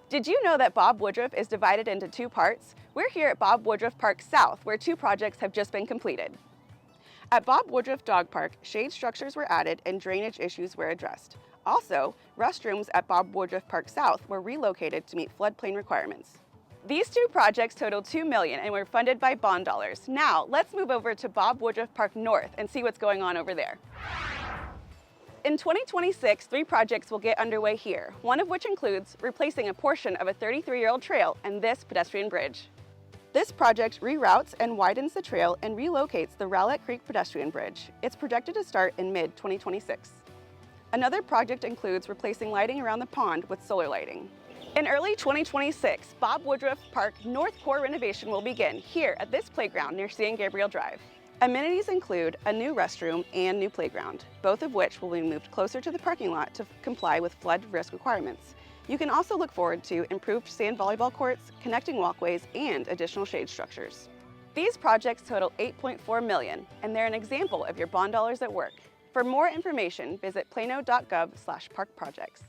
Did you know that Bob Woodruff is divided into two parts? We're here at Bob Woodruff Park South, where two projects have just been completed. At Bob Woodruff Dog Park, shade structures were added and drainage issues were addressed. Also, restrooms at Bob Woodruff Park South were relocated to meet floodplain requirements. These two projects totaled $2 million and were funded by bond dollars. Now, let's move over to Bob Woodruff Park North and see what's going on over there. In 2026, 3 projects will get underway here, one of which includes replacing a portion of a 33-year-old trail and this pedestrian bridge. This project reroutes and widens the trail and relocates the Rowlett Creek pedestrian bridge. It's projected to start in mid-2026. Another project includes replacing lighting around the pond with solar lighting. In early 2026, Bob Woodruff Park North core renovation will begin here at this playground near San Gabriel Drive. Amenities include a new restroom and new playground, both of which will be moved closer to the parking lot to comply with flood risk requirements. You can also look forward to improved sand volleyball courts, connecting walkways, and additional shade structures. These projects total $8.4 million, and they're an example of your bond dollars at work. For more information, visit plano.gov/parkprojects.